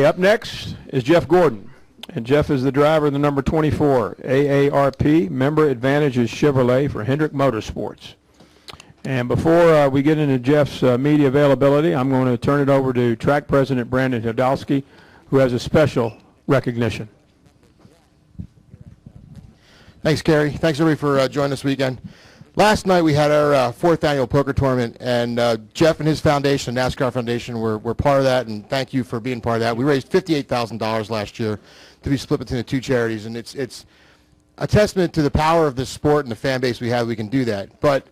up next is Jeff Gordon. And Jeff is the driver of the number 24 AARP Member Advantages Chevrolet for Hendrick Motorsports. And before we get into Jeff's media availability, I'm going to turn it over to track president Brandon Hodowski, who has a special recognition. Thanks, Kerry. Thanks, everybody, for joining this weekend. Last night we had our fourth annual poker tournament, and Jeff and his foundation, NASCAR Foundation, were part of that, and thank you for being part of that. We raised $58,000 last year to be split between the two charities, and it's a testament to the power of this sport and the fan base we have. We can do that. But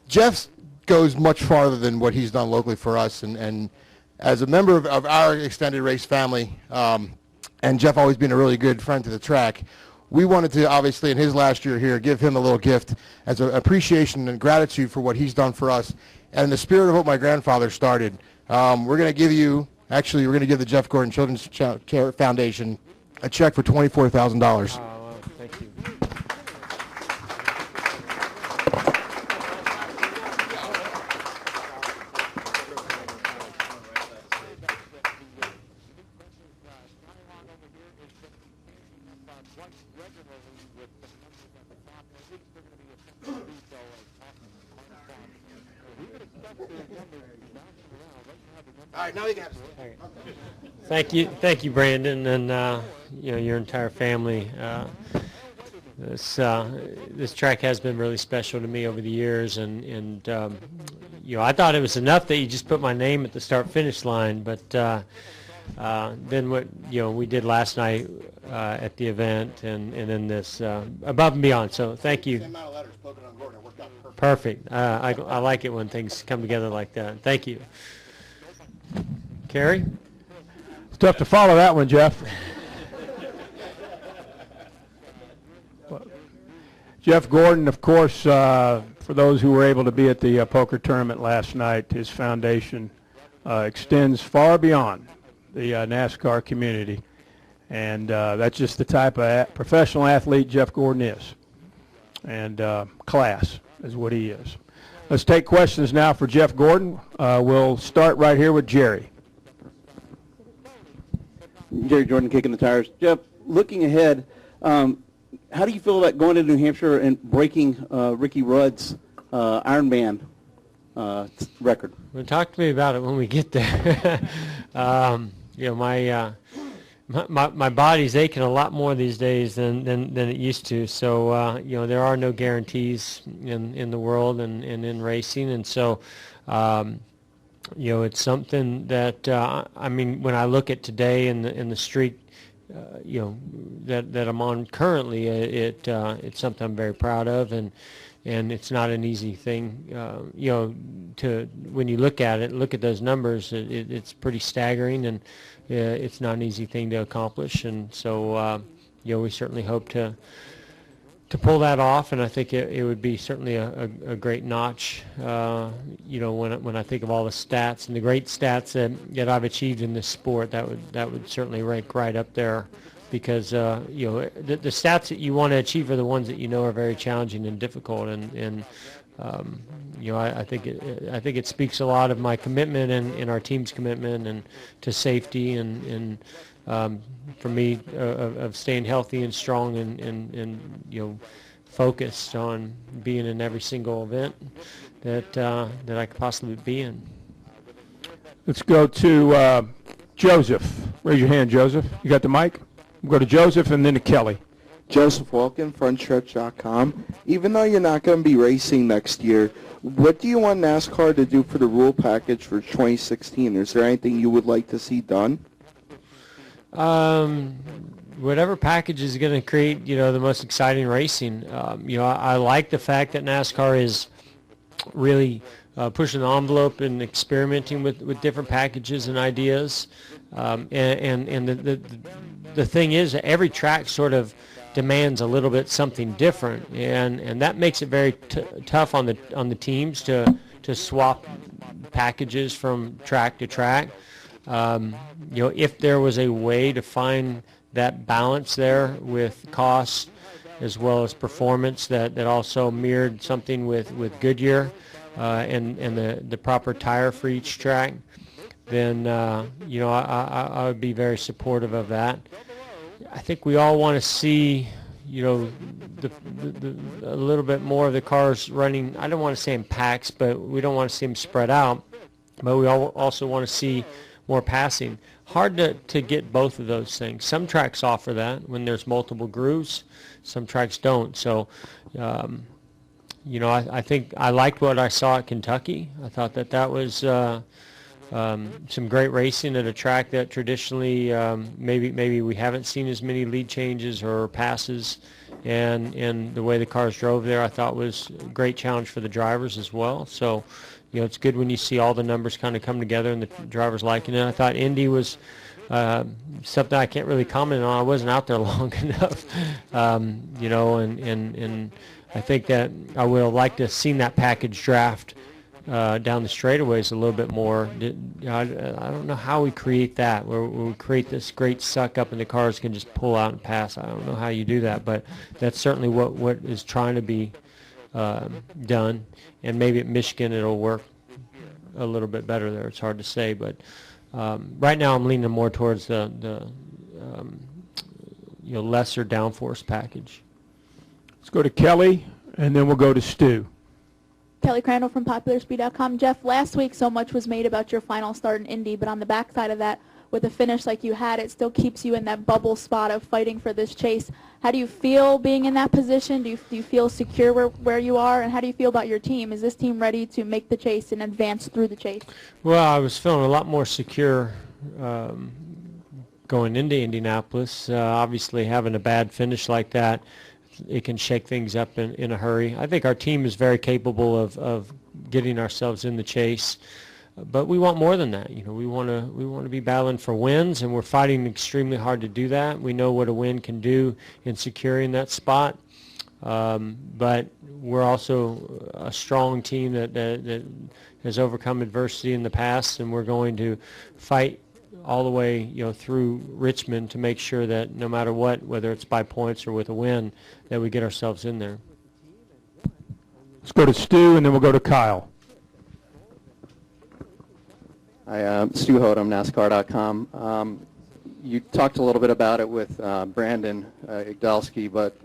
Jeff goes much farther than what he's done locally for us, and as a member of our extended race family, and Jeff always being a really good friend to the track, we wanted to, obviously, in his last year here, give him a little gift as an appreciation and gratitude for what he's done for us. And in the spirit of what my grandfather started, we're going to give you, actually, we're going to give the Jeff Gordon Children's Care Foundation a check for $24,000. Thank you. All right, now you can have it. Thank you, Brandon, and your entire family. This track has been really special to me over the years, and I thought it was enough that you just put my name at the start-finish line, but then what we did last night at the event, and then this above and beyond. So thank you. Same amount of letters, Pocono and Gordon, it worked out perfect. I like it when things come together like that. Thank you. Kerry? It's tough to follow that one, Jeff. Jeff Gordon, of course, for those who were able to be at the poker tournament last night, his foundation extends far beyond the NASCAR community. And that's just the type of professional athlete Jeff Gordon is. And class is what he is. Let's take questions now for Jeff Gordon. We'll start right here with Jerry. Jerry Jordan, Kicking the Tires. Jeff, looking ahead, how do you feel about going to New Hampshire and breaking Ricky Rudd's Ironman record? Well, talk to me about it when we get there. My body's aching a lot more these days than it used to. So there are no guarantees in the world and in racing, and so it's something that when I look at today in the streak, that I'm on currently, it's something I'm very proud of, and it's not an easy thing, when you look at those numbers, it's pretty staggering, and it's not an easy thing to accomplish, and so we certainly hope to pull that off, and I think it would be certainly a great notch, when I think of all the stats and the great stats that I've achieved in this sport, that would certainly rank right up there, because the stats that you want to achieve are the ones that are very challenging and difficult, and I think it speaks a lot of my commitment and our team's commitment and to safety and for me of staying healthy and strong and focused on being in every single event that I could possibly be in. Let's go to Joseph. Raise your hand, Joseph. You got the mic? We'll go to Joseph and then to Kelly. Joseph Walken, frontstretch.com. Even though you're not going to be racing next year, what do you want NASCAR to do for the rule package for 2016? Is there anything you would like to see done? Whatever package is going to create, the most exciting racing. I like the fact that NASCAR is really pushing the envelope and experimenting with different packages and ideas. And the thing is, every track sort of demands a little bit something different, and that makes it very tough on the teams to swap packages from track to track. If there was a way to find that balance there with cost as well as performance that also mirrored something with Goodyear and the proper tire for each track. then I would be very supportive of that. I think we all want to see, a little bit more of the cars running. I don't want to say in packs, but we don't want to see them spread out. But we also want to see more passing. Hard to get both of those things. Some tracks offer that when there's multiple grooves. Some tracks don't. So, I think I liked what I saw at Kentucky. I thought that was some great racing at a track that traditionally maybe we haven't seen as many lead changes or passes, and the way the cars drove there I thought was a great challenge for the drivers as well. So it's good when you see all the numbers kind of come together and the drivers liking it. I thought Indy was something I can't really comment on. I wasn't out there long enough, and I think that I would have liked to have seen that package draft down the straightaways a little bit more. I don't know how we create that, where we create this great suck up and the cars can just pull out and pass. I don't know how you do that, but that's certainly what is trying to be done. And maybe at Michigan it'll work a little bit better there. It's hard to say, but right now I'm leaning more towards the lesser downforce package. Let's go to Kelly, and then we'll go to Stu. Kelly Crandall from PopularSpeed.com. Jeff, last week so much was made about your final start in Indy, but on the backside of that, with a finish like you had, it still keeps you in that bubble spot of fighting for this chase. How do you feel being in that position? Do you feel secure where you are, and how do you feel about your team? Is this team ready to make the chase and advance through the chase? Well, I was feeling a lot more secure going into Indianapolis. Obviously, having a bad finish like that, it can shake things up in a hurry. I think our team is very capable of getting ourselves in the chase, but we want more than that. We want to be battling for wins, and we're fighting extremely hard to do that. We know what a win can do in securing that spot, but we're also a strong team that has overcome adversity in the past, and we're going to fight all the way through Richmond to make sure that no matter what, whether it's by points or with a win, that we get ourselves in there. Let's go to Stu, and then we'll go to Kyle. Hi, Stu Hodem, NASCAR.com. You talked a little bit about it with Brandon Igdalski, but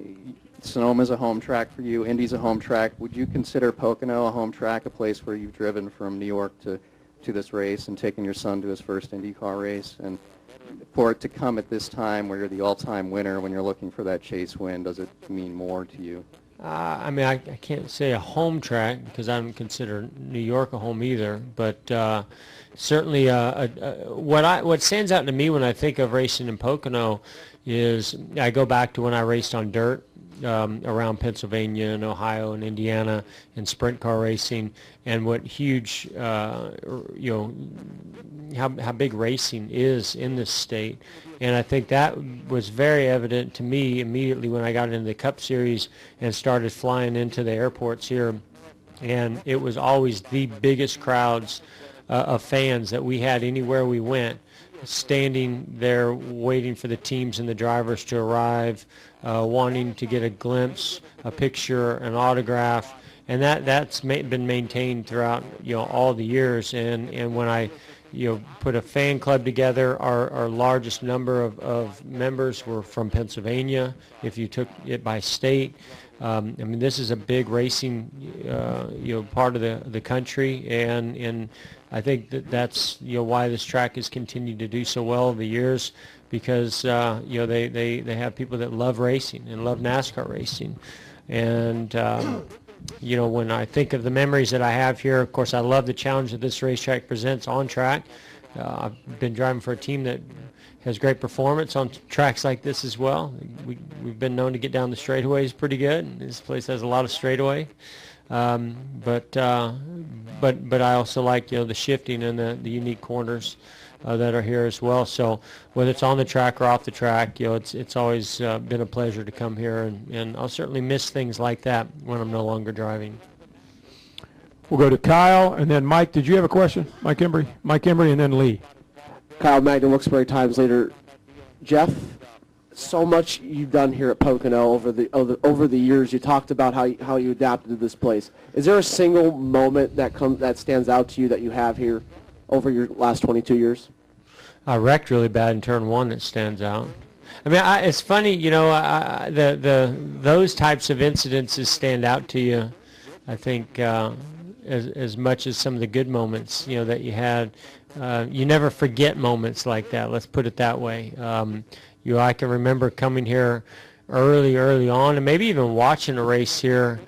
Sonoma's a home track for you. Indy's a home track. Would you consider Pocono a home track, a place where you've driven from New York to this race and taken your son to his first IndyCar race? And for it to come at this time where you're the all-time winner, when you're looking for that chase win, does it mean more to you? I can't say a home track because I don't consider New York a home either, but certainly what stands out to me when I think of racing in Pocono is I go back to when I raced on dirt around Pennsylvania and Ohio and Indiana in sprint car racing, and what huge, how big racing is in this state. And I think that was very evident to me immediately when I got into the Cup Series and started flying into the airports here. And it was always the biggest crowds of fans that we had anywhere we went, standing there waiting for the teams and the drivers to arrive, wanting to get a glimpse, a picture, an autograph. And that's been maintained throughout all the years. And when I put a fan club together, our largest number of members were from Pennsylvania, if you took it by state. This is a big racing part of the country, and I think that's why this track has continued to do so well over the years, because they have people that love racing and love NASCAR racing. And when I think of the memories that I have here, of course I love the challenge that this racetrack presents on track. I've been driving for a team that has great performance on tracks like this as well. We've been known to get down the straightaways pretty good. This place has a lot of straightaway. But I also like the shifting and the unique corners that are here as well. So whether it's on the track or off the track, it's always been a pleasure to come here, and I'll certainly miss things like that when I'm no longer driving. We'll go to Kyle, and then Mike. Did you have a question? Mike Embry, and then Lee. Kyle Magnan, Wilkes-Barre Times Leader. Jeff, so much you've done here at Pocono over the years. You talked about how you adapted to this place. Is there a single moment that stands out to you that you have here over your last 22 years? I wrecked really bad in turn one. That stands out. I mean, it's funny, you know, those types of incidences stand out to you, I think, as much as some of the good moments, you know, that you had. You never forget moments like that. Let's put it that way. You know, I can remember coming here early on, and maybe even watching a race here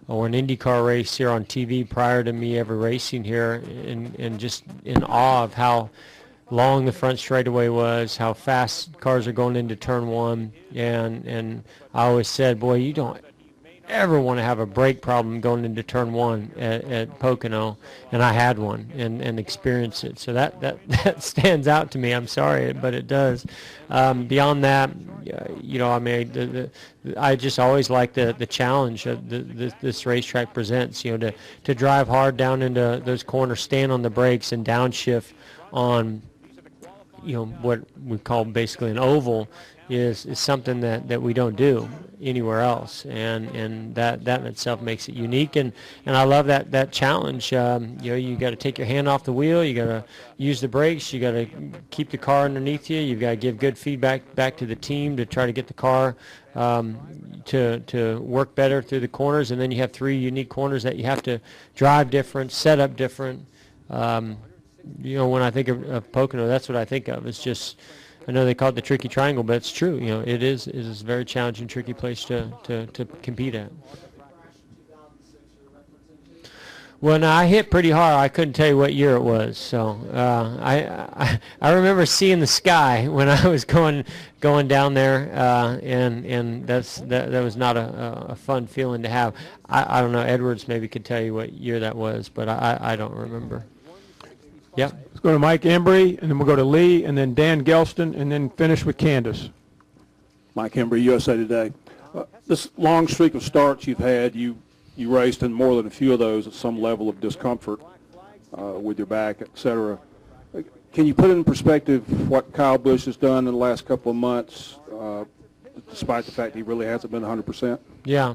or an IndyCar race here on TV prior to me ever racing here, and just in awe of how long the front straightaway was, how fast cars are going into turn one, and I always said, boy, you don't ever want to have a brake problem going into turn one at Pocono, and I had one and experienced it. So that stands out to me. I'm sorry, but it does. Beyond that, you know, I mean, I just always like the challenge this racetrack presents. You know, to drive hard down into those corners, stand on the brakes, and downshift on, you know, what we call basically an oval is something that we don't do anywhere else, and that in itself makes it unique, and I love that challenge. You know, you got to take your hand off the wheel, you got to use the brakes, you got to keep the car underneath you, you've got to give good feedback back to the team to try to get the car to work better through the corners, and then you have 3 unique corners that you have to drive different, set up different. You know, when I think of Pocono, that's what I think of. It's just, I know they call it the tricky triangle, but it's true. You know, it is a very challenging, tricky place to compete at. Well, no, I hit pretty hard. I couldn't tell you what year it was. So I remember seeing the sky when I was going down there, and that was not a fun feeling to have. I don't know. Edwards maybe could tell you what year that was, but I don't remember. Yep. Let's go to Mike Embry, and then we'll go to Lee, and then Dan Gelston, and then finish with Candace. Mike Embry, USA Today. This long streak of starts you've had, you raced in more than a few of those at some level of discomfort with your back, et cetera. Can you put in perspective what Kyle Busch has done in the last couple of months, despite the fact he really hasn't been 100%? Yeah.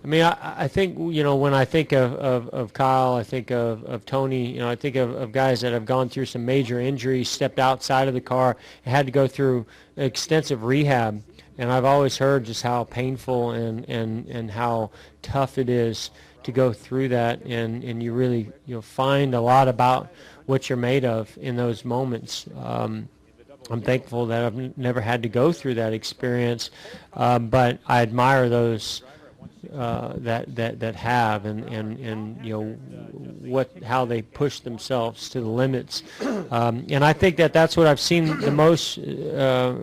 I mean, I think, you know, when I think of Kyle, I think of Tony, you know, I think of guys that have gone through some major injuries, stepped outside of the car, and had to go through extensive rehab. And I've always heard just how painful and how tough it is to go through that, and you really, you know, find a lot about what you're made of in those moments. I'm thankful that I've never had to go through that experience, but I admire those that have, and you know how they push themselves to the limits, and I think that's what I've seen the most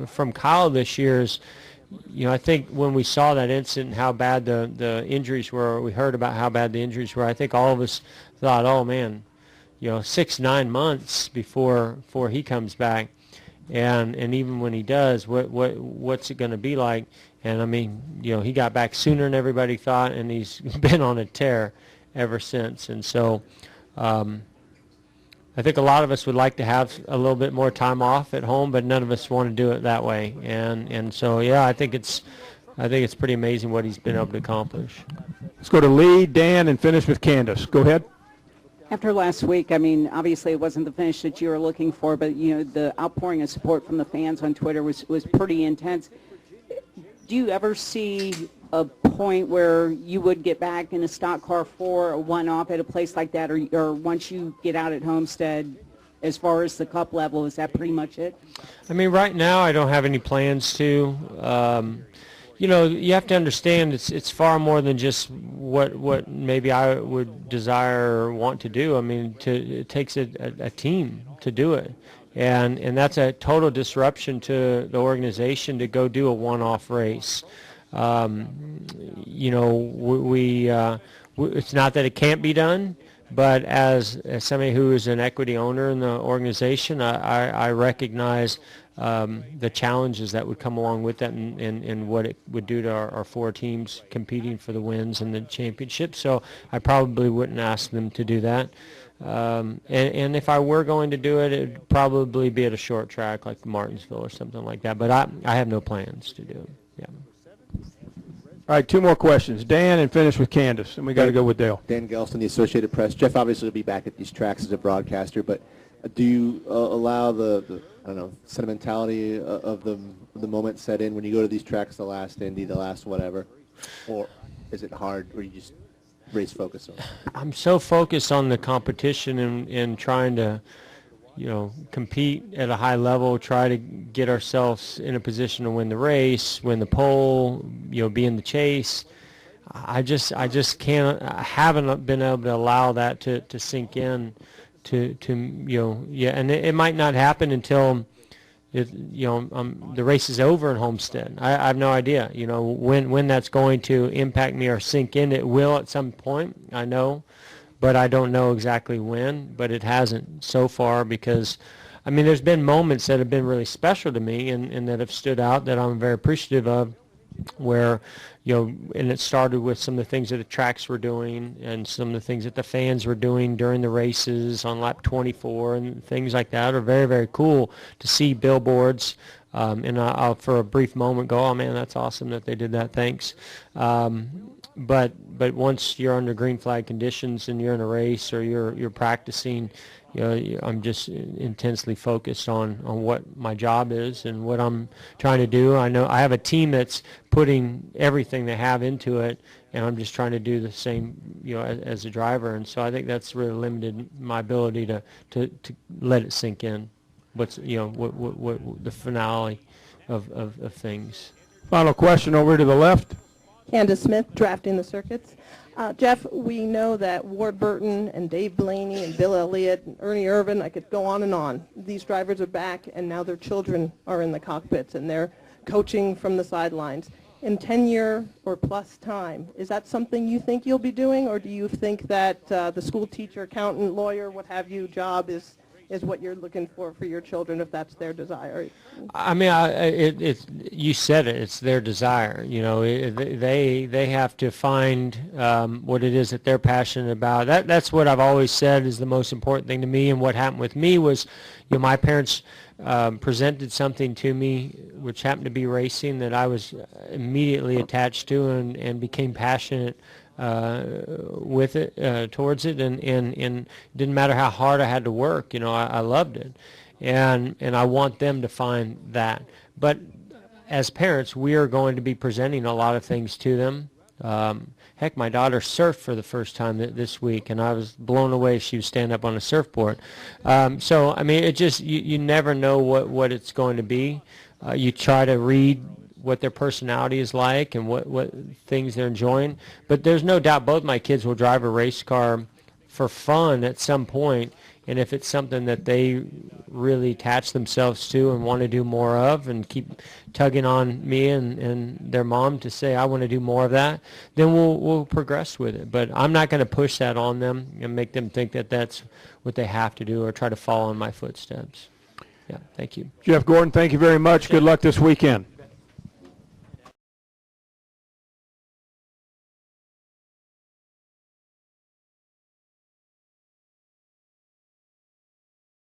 from Kyle this year is, you know, I think when we saw that incident, how bad the injuries were, we heard about how bad the injuries were, I think all of us thought, oh man, you know, 6-9 months before he comes back, and even when he does, what's it going to be like? And I mean, you know, he got back sooner than everybody thought, and he's been on a tear ever since. And so I think a lot of us would like to have a little bit more time off at home, but none of us want to do it that way. And so, yeah, I think it's pretty amazing what he's been able to accomplish. Let's go to Lee, Dan, and finish with Candace. Go ahead. After last week, I mean, obviously it wasn't the finish that you were looking for, but, you know, the outpouring of support from the fans on Twitter was pretty intense. Do you ever see a point where you would get back in a stock car for a one-off at a place like that, or once you get out at Homestead, as far as the Cup level, is that pretty much it? I mean, right now I don't have any plans to. You know, you have to understand it's far more than just what maybe I would desire or want to do. I mean, it takes a team to do it. And that's a total disruption to the organization to go do a one-off race. You know, it's not that it can't be done, but as somebody who is an equity owner in the organization, I recognize the challenges that would come along with that, and what it would do to our 4 teams competing for the wins and the championship. So I probably wouldn't ask them to do that. And if I were going to do it, it would probably be at a short track like Martinsville or something like that. But I have no plans to do it. Yeah. All right, 2 more questions. Dan, and finish with Candace, and we got to go with Dale. Dan Gelston, the Associated Press. Jeff obviously will be back at these tracks as a broadcaster, but Do you allow the I don't know, sentimentality of the moment set in when you go to these tracks, the last Indy, the last whatever, or is it hard, or you just race focus on it? I'm so focused on the competition and trying to, compete at a high level, try to get ourselves in a position to win the race, win the pole, be in the chase. I just can't. I haven't been able to allow that to sink in. And it might not happen until the race is over in Homestead. I have no idea, when that's going to impact me or sink in. It will at some point, I know, but I don't know exactly when. But it hasn't so far because, there's been moments that have been really special to me and that have stood out that I'm very appreciative of, where and it started with some of the things that the tracks were doing and some of the things that the fans were doing during the races on lap 24 and things like that are very, very cool to see billboards. And I'll for a brief moment go, oh man, that's awesome that they did that, thanks. But once you're under green flag conditions and you're in a race or you're practicing, I'm just intensely focused on what my job is and what I'm trying to do. I know I have a team that's putting everything they have into it, and I'm just trying to do the same, as a driver. And so I think that's really limited my ability to let it sink in. What's what the finale of things. Final question over to the left. Candace Smith, Drafting the Circuits. Jeff, we know that Ward Burton and Dave Blaney and Bill Elliott and Ernie Irvin, I could go on and on. These drivers are back, and now their children are in the cockpits, and they're coaching from the sidelines. In 10-year or plus time, is that something you think you'll be doing, or do you think that the school teacher, accountant, lawyer, what have you, job is what you're looking for your children if that's their desire? You said it. It's their desire. They have to find what it is that they're passionate about. That's what I've always said is the most important thing to me. And what happened with me was, my parents presented something to me, which happened to be racing, that I was immediately attached to and became passionate with it, towards it, and it didn't matter how hard I had to work. I loved it, and I want them to find that. But as parents, we are going to be presenting a lot of things to them. Heck, my daughter surfed for the first time this week, and I was blown away. She was standing up on a surfboard. It just you never know what it's going to be. You try to read what their personality is like and what things they're enjoying. But there's no doubt both my kids will drive a race car for fun at some point, and if it's something that they really attach themselves to and want to do more of and keep tugging on me and their mom to say, I want to do more of that, then we'll progress with it. But I'm not going to push that on them and make them think that that's what they have to do or try to follow in my footsteps. Yeah, thank you. Jeff Gordon, thank you very much. Good luck this weekend.